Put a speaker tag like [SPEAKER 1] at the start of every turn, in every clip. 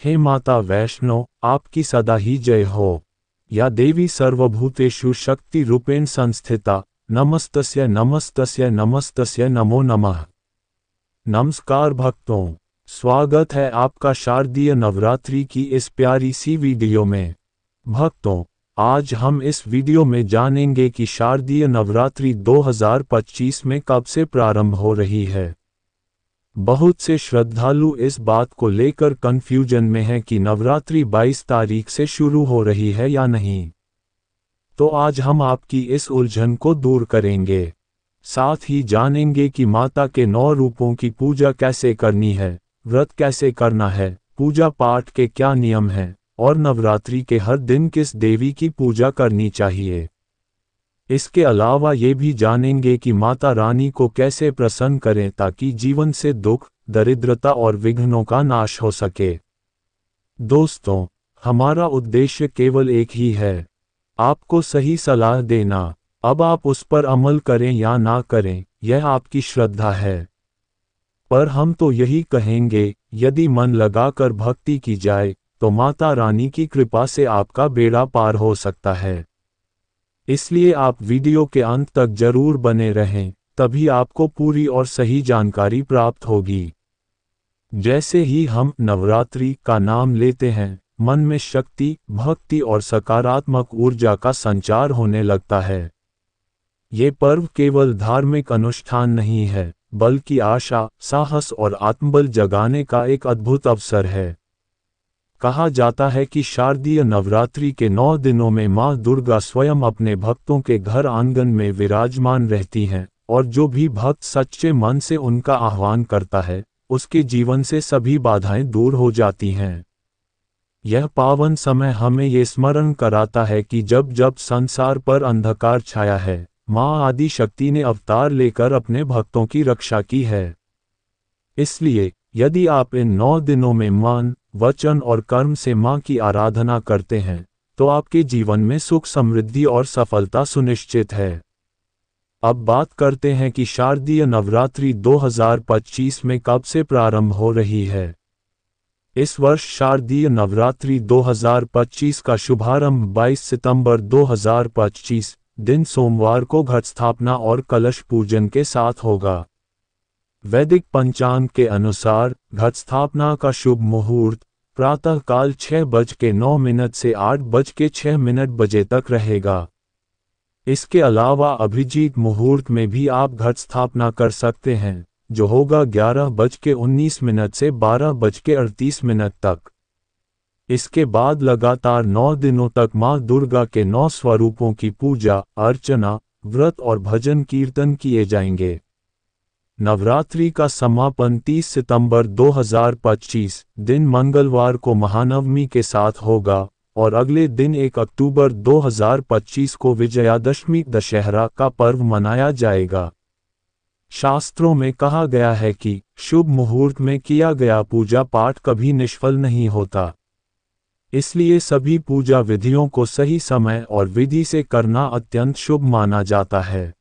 [SPEAKER 1] हे माता वैष्णो, आपकी सदा ही जय हो। या देवी सर्वभूतेषु शक्ति रूपेण संस्थिता, नमस्तस्य नमस्तस्य नमस्तस्य नमो नमः। नमस्कार भक्तों, स्वागत है आपका शारदीय नवरात्रि की इस प्यारी सी वीडियो में। भक्तों, आज हम इस वीडियो में जानेंगे कि शारदीय नवरात्रि 2025 में कब से प्रारंभ हो रही है। बहुत से श्रद्धालु इस बात को लेकर कंफ्यूजन में हैं कि नवरात्रि 22 तारीख से शुरू हो रही है या नहीं। तो आज हम आपकी इस उलझन को दूर करेंगे। साथ ही जानेंगे कि माता के 9 रूपों की पूजा कैसे करनी है, व्रत कैसे करना है, पूजा पाठ के क्या नियम हैं, और नवरात्रि के हर दिन किस देवी की पूजा करनी चाहिए। इसके अलावा ये भी जानेंगे कि माता रानी को कैसे प्रसन्न करें ताकि जीवन से दुख, दरिद्रता और विघ्नों का नाश हो सके। दोस्तों, हमारा उद्देश्य केवल एक ही है, आपको सही सलाह देना। अब आप उस पर अमल करें या ना करें, यह आपकी श्रद्धा है। पर हम तो यही कहेंगे, यदि मन लगाकर भक्ति की जाए तो माता रानी की कृपा से आपका बेड़ा पार हो सकता है। इसलिए आप वीडियो के अंत तक जरूर बने रहें, तभी आपको पूरी और सही जानकारी प्राप्त होगी। जैसे ही हम नवरात्रि का नाम लेते हैं, मन में शक्ति, भक्ति और सकारात्मक ऊर्जा का संचार होने लगता है। ये पर्व केवल धार्मिक अनुष्ठान नहीं है, बल्कि आशा, साहस और आत्मबल जगाने का एक अद्भुत अवसर है। कहा जाता है कि शारदीय नवरात्रि के 9 दिनों में माँ दुर्गा स्वयं अपने भक्तों के घर आंगन में विराजमान रहती हैं, और जो भी भक्त सच्चे मन से उनका आह्वान करता है, उसके जीवन से सभी बाधाएं दूर हो जाती हैं। यह पावन समय हमें ये स्मरण कराता है कि जब जब संसार पर अंधकार छाया है, माँ आदि शक्ति ने अवतार लेकर अपने भक्तों की रक्षा की है। इसलिए यदि आप इन 9 दिनों में मन, वचन और कर्म से माँ की आराधना करते हैं, तो आपके जीवन में सुख, समृद्धि और सफलता सुनिश्चित है। अब बात करते हैं कि शारदीय नवरात्रि 2025 में कब से प्रारंभ हो रही है। इस वर्ष शारदीय नवरात्रि 2025 का शुभारंभ 22 सितंबर 2025 दिन सोमवार को घट स्थापना और कलश पूजन के साथ होगा। वैदिक पंचांग के अनुसार घट स्थापना का शुभ मुहूर्त प्रातःकाल 6:09 से 8:06 बजे तक रहेगा। इसके अलावा अभिजीत मुहूर्त में भी आप घट स्थापना कर सकते हैं, जो होगा 11:19 से 12:38 तक। इसके बाद लगातार 9 दिनों तक माँ दुर्गा के 9 स्वरूपों की पूजा, अर्चना, व्रत और भजन कीर्तन किए जाएंगे। नवरात्रि का समापन 30 सितंबर 2025 दिन मंगलवार को महानवमी के साथ होगा, और अगले दिन 1 अक्टूबर 2025 को विजयादशमी दशहरा का पर्व मनाया जाएगा। शास्त्रों में कहा गया है कि शुभ मुहूर्त में किया गया पूजा पाठ कभी निष्फल नहीं होता। इसलिए सभी पूजा विधियों को सही समय और विधि से करना अत्यंत शुभ माना जाता है।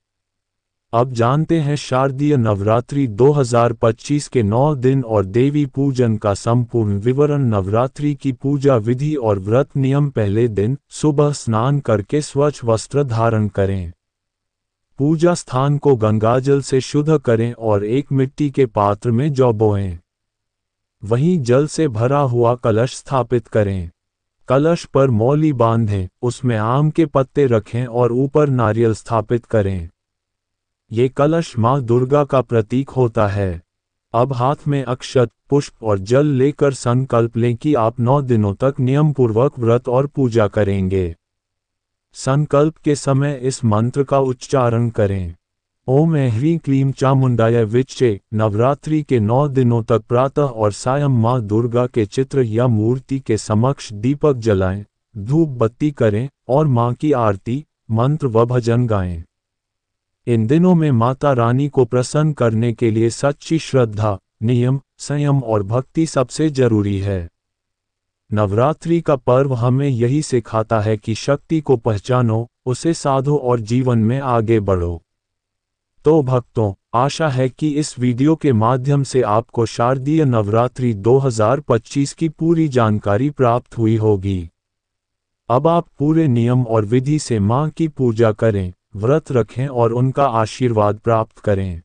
[SPEAKER 1] अब जानते हैं शारदीय नवरात्रि 2025 के 9 दिन और देवी पूजन का संपूर्ण विवरण। नवरात्रि की पूजा विधि और व्रत नियम। पहले दिन सुबह स्नान करके स्वच्छ वस्त्र धारण करें। पूजा स्थान को गंगाजल से शुद्ध करें और एक मिट्टी के पात्र में जौ बोएं। वहीं जल से भरा हुआ कलश स्थापित करें। कलश पर मौली बांधें, उसमें आम के पत्ते रखें और ऊपर नारियल स्थापित करें। ये कलश माँ दुर्गा का प्रतीक होता है। अब हाथ में अक्षत, पुष्प और जल लेकर संकल्प लें कि आप 9 दिनों तक नियम पूर्वक व्रत और पूजा करेंगे। संकल्प के समय इस मंत्र का उच्चारण करें, ओम ह्रीं क्लीं चामुंडाय विच्चे। नवरात्रि के 9 दिनों तक प्रातः और सायं माँ दुर्गा के चित्र या मूर्ति के समक्ष दीपक जलाएं, धूप बत्ती करें और माँ की आरती, मंत्र व भजन गाएं। इन दिनों में माता रानी को प्रसन्न करने के लिए सच्ची श्रद्धा, नियम, संयम और भक्ति सबसे जरूरी है। नवरात्रि का पर्व हमें यही सिखाता है कि शक्ति को पहचानो, उसे साधो और जीवन में आगे बढ़ो। तो भक्तों, आशा है कि इस वीडियो के माध्यम से आपको शारदीय नवरात्रि 2025 की पूरी जानकारी प्राप्त हुई होगी। अब आप पूरे नियम और विधि से मां की पूजा करें, व्रत रखें और उनका आशीर्वाद प्राप्त करें।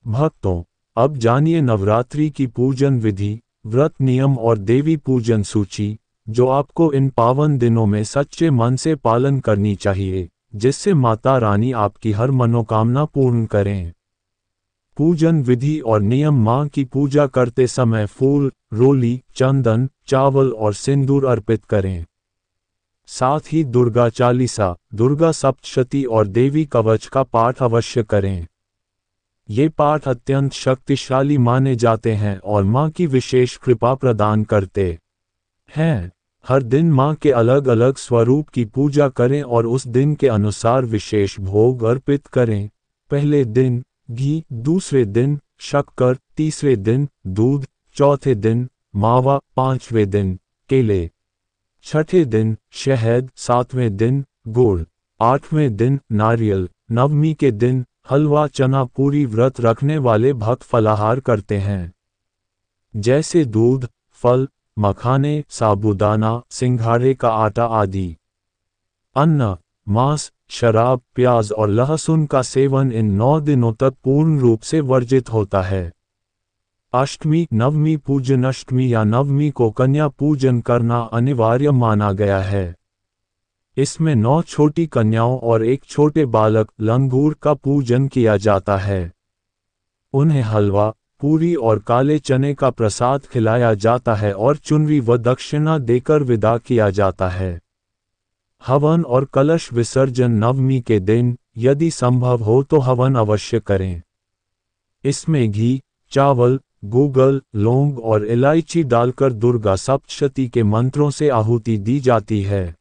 [SPEAKER 1] भक्तों, अब जानिए नवरात्रि की पूजन विधि, व्रत नियम और देवी पूजन सूची, जो आपको इन पावन दिनों में सच्चे मन से पालन करनी चाहिए, जिससे माता रानी आपकी हर मनोकामना पूर्ण करें। पूजन विधि और नियम। मां की पूजा करते समय फूल, रोली, चंदन, चावल और सिंदूर अर्पित करें। साथ ही दुर्गा चालीसा, दुर्गा सप्तशती और देवी कवच का पाठ अवश्य करें। ये पाठ अत्यंत शक्तिशाली माने जाते हैं और मां की विशेष कृपा प्रदान करते हैं। हर दिन मां के अलग अलग स्वरूप की पूजा करें और उस दिन के अनुसार विशेष भोग अर्पित करें। पहले दिन घी, दूसरे दिन शक्कर, तीसरे दिन दूध, चौथे दिन मावा, पांचवें दिन केले, छठे दिन शहद, सातवें दिन गुड़, आठवें दिन नारियल, नवमी के दिन हलवा चना। पूरी व्रत रखने वाले भक्त फलाहार करते हैं, जैसे दूध, फल, मखाने, साबूदाना, सिंघाड़े का आटा आदि। अन्न, मांस, शराब, प्याज और लहसुन का सेवन इन 9 दिनों तक पूर्ण रूप से वर्जित होता है। अष्टमी, नवमी पूजन। अष्टमी या नवमी को कन्या पूजन करना अनिवार्य माना गया है। इसमें 9 छोटी कन्याओं और एक छोटे बालक लंगूर का पूजन किया जाता है। उन्हें हलवा, पूरी और काले चने का प्रसाद खिलाया जाता है और चुनरी व दक्षिणा देकर विदा किया जाता है। हवन और कलश विसर्जन। नवमी के दिन यदि संभव हो तो हवन अवश्य करें। इसमें घी, चावल, गूगल, लौंग और इलायची डालकर दुर्गा सप्तशती के मंत्रों से आहुति दी जाती है।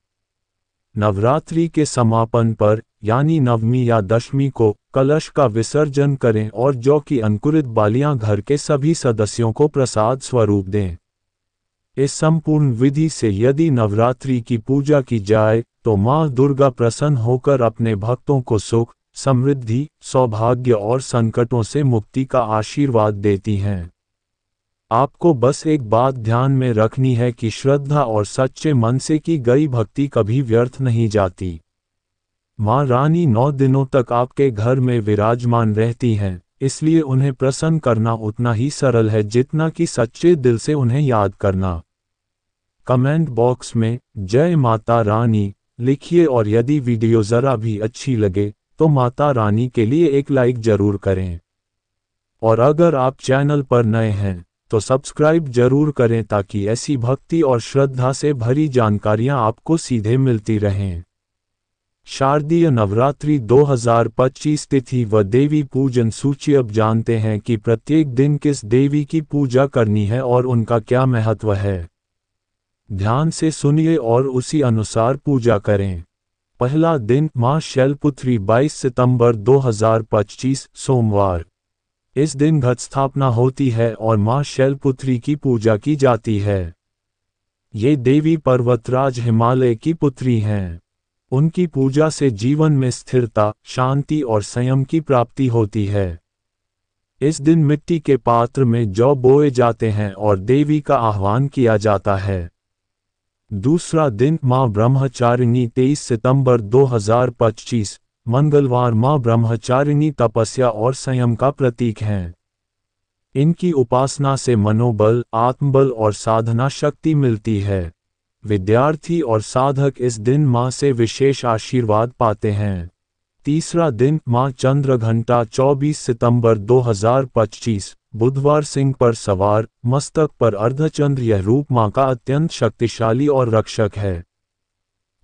[SPEAKER 1] नवरात्रि के समापन पर यानी नवमी या दशमी को कलश का विसर्जन करें और जौ की अंकुरित बालियां घर के सभी सदस्यों को प्रसाद स्वरूप दें। इस संपूर्ण विधि से यदि नवरात्रि की पूजा की जाए तो मां दुर्गा प्रसन्न होकर अपने भक्तों को सुख, समृद्धि, सौभाग्य और संकटों से मुक्ति का आशीर्वाद देती हैं। आपको बस एक बात ध्यान में रखनी है कि श्रद्धा और सच्चे मन से की गई भक्ति कभी व्यर्थ नहीं जाती। मां रानी 9 दिनों तक आपके घर में विराजमान रहती हैं, इसलिए उन्हें प्रसन्न करना उतना ही सरल है जितना कि सच्चे दिल से उन्हें याद करना। कमेंट बॉक्स में जय माता रानी लिखिए और यदि वीडियो ज़रा भी अच्छी लगे तो माता रानी के लिए एक लाइक जरूर करें। और अगर आप चैनल पर नए हैं तो सब्सक्राइब जरूर करें ताकि ऐसी भक्ति और श्रद्धा से भरी जानकारियां आपको सीधे मिलती रहें। शारदीय नवरात्रि 2025 तिथि व देवी पूजन सूची। अब जानते हैं कि प्रत्येक दिन किस देवी की पूजा करनी है और उनका क्या महत्व है। ध्यान से सुनिए और उसी अनुसार पूजा करें। पहला दिन मां शैलपुत्री 22 सितंबर 2025 सोमवार। इस दिन घट स्थापना होती है और मां शैलपुत्री की पूजा की जाती है। ये देवी पर्वतराज हिमालय की पुत्री हैं। उनकी पूजा से जीवन में स्थिरता, शांति और संयम की प्राप्ति होती है। इस दिन मिट्टी के पात्र में जौ बोए जाते हैं और देवी का आह्वान किया जाता है। दूसरा दिन मां ब्रह्मचारिणी 23 सितंबर 2025 मंगलवार। मां ब्रह्मचारिणी तपस्या और संयम का प्रतीक हैं। इनकी उपासना से मनोबल, आत्मबल और साधना शक्ति मिलती है। विद्यार्थी और साधक इस दिन मां से विशेष आशीर्वाद पाते हैं। तीसरा दिन मां चंद्रघंटा 24 सितंबर 2025 बुधवार। सिंह पर सवार, मस्तक पर अर्धचंद्र। यह रूप मां का अत्यंत शक्तिशाली और रक्षक है।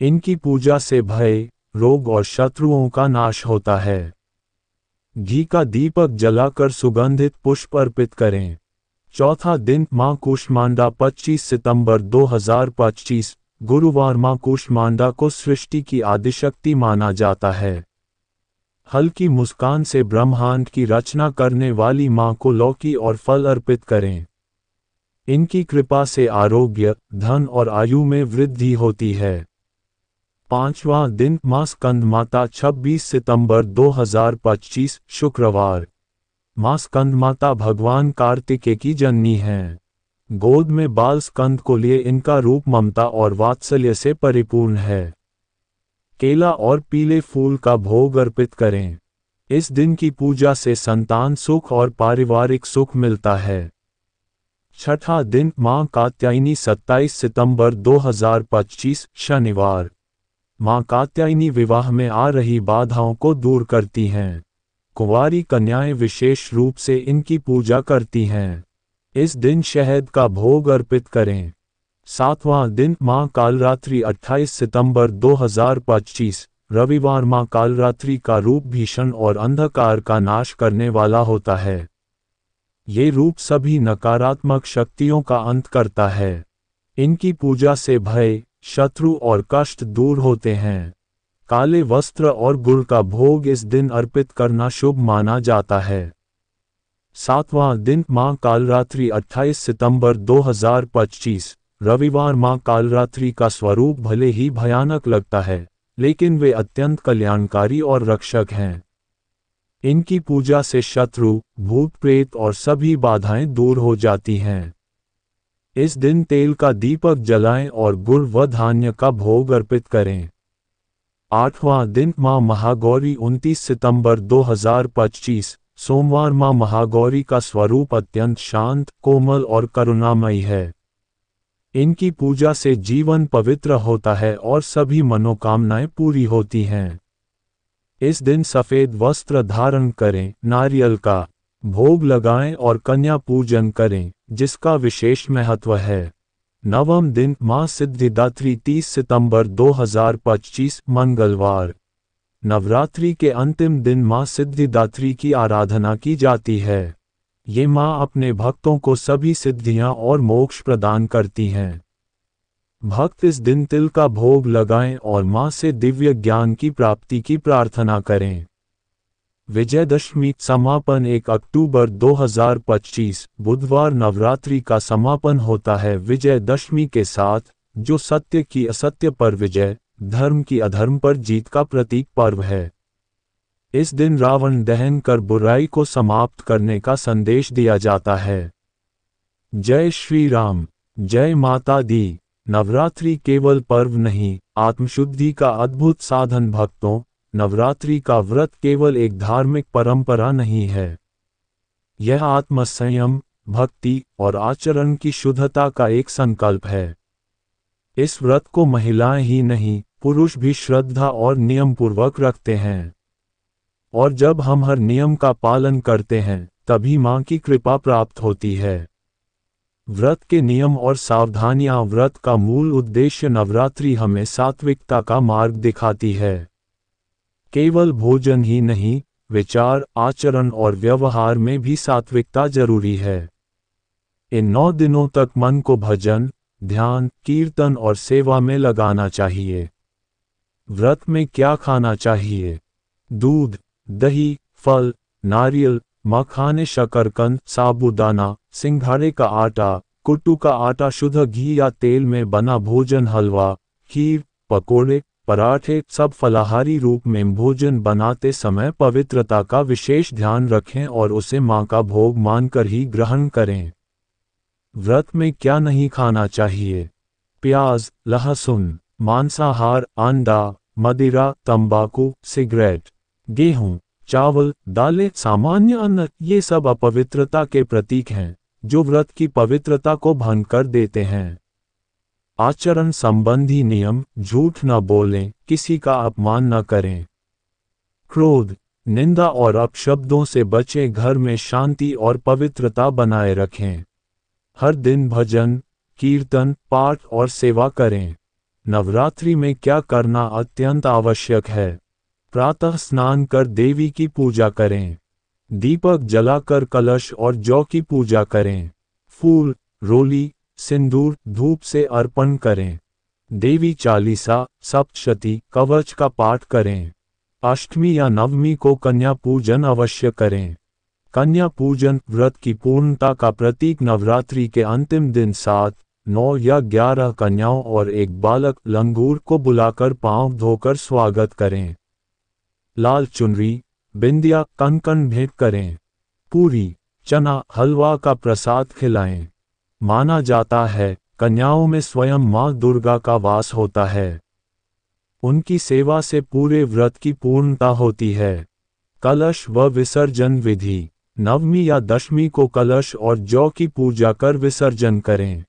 [SPEAKER 1] इनकी पूजा से भय, रोग और शत्रुओं का नाश होता है। घी का दीपक जलाकर सुगंधित पुष्प अर्पित करें। चौथा दिन मां कूष्मांडा 25 सितंबर 2025 गुरुवार। मां कूष्मांडा को सृष्टि की आदिशक्ति माना जाता है। हल्की मुस्कान से ब्रह्मांड की रचना करने वाली मां को लौकी और फल अर्पित करें। इनकी कृपा से आरोग्य, धन और आयु में वृद्धि होती है। पांचवां दिन मां स्कंदमाता 26 सितंबर 2025 शुक्रवार। माँ स्कंदमाता भगवान कार्तिकेय की जननी हैं। गोद में बाल स्कंद को लिए इनका रूप ममता और वात्सल्य से परिपूर्ण है। केला और पीले फूल का भोग अर्पित करें। इस दिन की पूजा से संतान सुख और पारिवारिक सुख मिलता है। छठा दिन माँ कात्यायनी 27 सितंबर 2025 शनिवार। माँ कात्यायनी विवाह में आ रही बाधाओं को दूर करती हैं। कुंवारी कन्याएं विशेष रूप से इनकी पूजा करती हैं। इस दिन शहद का भोग अर्पित करें। सातवां दिन माँ कालरात्रि 28 सितंबर 2025 रविवार। माँ कालरात्रि का रूप भीषण और अंधकार का नाश करने वाला होता है। ये रूप सभी नकारात्मक शक्तियों का अंत करता है। इनकी पूजा से भय, शत्रु और कष्ट दूर होते हैं। काले वस्त्र और गुड़ का भोग इस दिन अर्पित करना शुभ माना जाता है। सातवां दिन माँ कालरात्रि 28 सितंबर 2025 रविवार। माँ कालरात्रि का स्वरूप भले ही भयानक लगता है, लेकिन वे अत्यंत कल्याणकारी और रक्षक हैं। इनकी पूजा से शत्रु, भूत प्रेत और सभी बाधाएं दूर हो जाती हैं। इस दिन तेल का दीपक जलाएं और गुड़ व धान्य का भोग अर्पित करें। आठवां दिन माँ महागौरी 29 सितंबर 2025 सोमवार। माँ महागौरी का स्वरूप अत्यंत शांत, कोमल और करुणामयी है। इनकी पूजा से जीवन पवित्र होता है और सभी मनोकामनाएं पूरी होती हैं। इस दिन सफ़ेद वस्त्र धारण करें, नारियल का भोग लगाएं और कन्या पूजन करें, जिसका विशेष महत्व है। नवम दिन माँ सिद्धिदात्री 30 सितंबर 2025 मंगलवार। नवरात्रि के अंतिम दिन माँ सिद्धिदात्री की आराधना की जाती है। ये माँ अपने भक्तों को सभी सिद्धियां और मोक्ष प्रदान करती हैं। भक्त इस दिन तिल का भोग लगाएं और माँ से दिव्य ज्ञान की प्राप्ति की प्रार्थना करें। विजयदशमी समापन 1 अक्टूबर 2025 बुधवार। नवरात्रि का समापन होता है विजयदशमी के साथ, जो सत्य की असत्य पर विजय, धर्म की अधर्म पर जीत का प्रतीक पर्व है। इस दिन रावण दहन कर बुराई को समाप्त करने का संदेश दिया जाता है। जय श्री राम, जय माता दी। नवरात्रि केवल पर्व नहीं, आत्मशुद्धि का अद्भुत साधन। भक्तों, नवरात्रि का व्रत केवल एक धार्मिक परंपरा नहीं है। यह आत्मसंयम, भक्ति और आचरण की शुद्धता का एक संकल्प है। इस व्रत को महिलाएं ही नहीं, पुरुष भी श्रद्धा और नियम पूर्वक रखते हैं। और जब हम हर नियम का पालन करते हैं, तभी मां की कृपा प्राप्त होती है। व्रत के नियम और सावधानियां। व्रत का मूल उद्देश्य नवरात्रि हमें सात्विकता का मार्ग दिखाती है। केवल भोजन ही नहीं, विचार, आचरण और व्यवहार में भी सात्विकता जरूरी है। इन 9 दिनों तक मन को भजन, ध्यान, कीर्तन और सेवा में लगाना चाहिए। व्रत में क्या खाना चाहिए? दूध, दही, फल, नारियल, मखाने, शकरकंद, साबूदाना, सिंघाड़े का आटा, कुट्टू का आटा, शुद्ध घी या तेल में बना भोजन, हलवा, खीर, पकोड़े, पराठे, सब फलाहारी रूप में भोजन बनाते समय पवित्रता का विशेष ध्यान रखें और उसे मां का भोग मानकर ही ग्रहण करें। व्रत में क्या नहीं खाना चाहिए? प्याज, लहसुन, मांसाहार, अंडा, मदिरा, तंबाकू, सिगरेट, गेहूं, चावल, दालें, सामान्य अन्न, ये सब अपवित्रता के प्रतीक हैं, जो व्रत की पवित्रता को भंग कर देते हैं। आचरण संबंधी नियम: झूठ न बोलें, किसी का अपमान न करें, क्रोध, निंदा और अपशब्दों से बचें, घर में शांति और पवित्रता बनाए रखें। हर दिन भजन, कीर्तन, पाठ और सेवा करें। नवरात्रि में क्या करना अत्यंत आवश्यक है? प्रातः स्नान कर देवी की पूजा करें। दीपक जलाकर कलश और जौ की पूजा करें। फूल, रोली, सिंदूर, धूप से अर्पण करें। देवी चालीसा, सप्तशती, कवच का पाठ करें। अष्टमी या नवमी को कन्या पूजन अवश्य करें। कन्या पूजन व्रत की पूर्णता का प्रतीक। नवरात्रि के अंतिम दिन 7, 9 या 11 कन्याओं और एक बालक लंगूर को बुलाकर पांव धोकर स्वागत करें। लाल चुनरी, बिंदिया, कंकण भेंट करें। पूरी, चना, हलवा का प्रसाद खिलाएं। माना जाता है कन्याओं में स्वयं माँ दुर्गा का वास होता है। उनकी सेवा से पूरे व्रत की पूर्णता होती है। कलश व विसर्जन विधि। नवमी या दशमी को कलश और जौ की पूजा कर विसर्जन करें।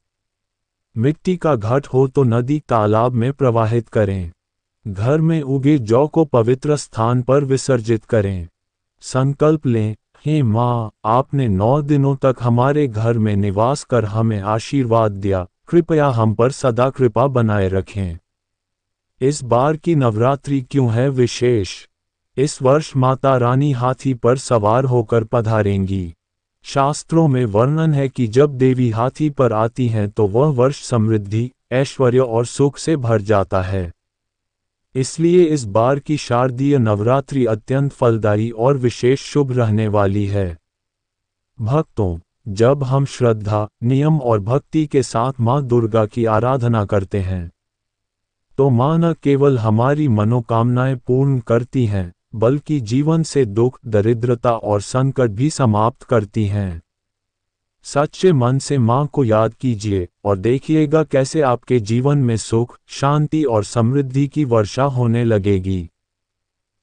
[SPEAKER 1] मिट्टी का घट हो तो नदी तालाब में प्रवाहित करें। घर में उगे जौ को पवित्र स्थान पर विसर्जित करें। संकल्प लें, हे माँ, आपने 9 दिनों तक हमारे घर में निवास कर हमें आशीर्वाद दिया, कृपया हम पर सदा कृपा बनाए रखें। इस बार की नवरात्रि क्यों है विशेष? इस वर्ष माता रानी हाथी पर सवार होकर पधारेंगी। शास्त्रों में वर्णन है कि जब देवी हाथी पर आती हैं तो वह वर्ष समृद्धि, ऐश्वर्य और सुख से भर जाता है। इसलिए इस बार की शारदीय नवरात्रि अत्यंत फलदायी और विशेष शुभ रहने वाली है। भक्तों, जब हम श्रद्धा, नियम और भक्ति के साथ माँ दुर्गा की आराधना करते हैं तो माँ न केवल हमारी मनोकामनाएं पूर्ण करती हैं, बल्कि जीवन से दुख, दरिद्रता और संकट भी समाप्त करती हैं। सच्चे मन से माँ को याद कीजिए और देखिएगा कैसे आपके जीवन में सुख, शांति और समृद्धि की वर्षा होने लगेगी।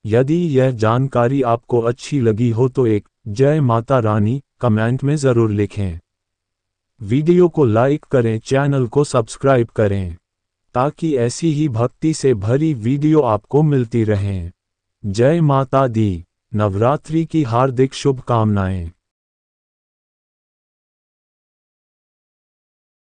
[SPEAKER 1] यदि यह जानकारी आपको अच्छी लगी हो तो एक जय माता रानी कमेंट में ज़रूर लिखें। वीडियो को लाइक करें, चैनल को सब्सक्राइब करें ताकि ऐसी ही भक्ति से भरी वीडियो आपको मिलती रहें। जय माता दी। नवरात्रि की हार्दिक शुभकामनाएं।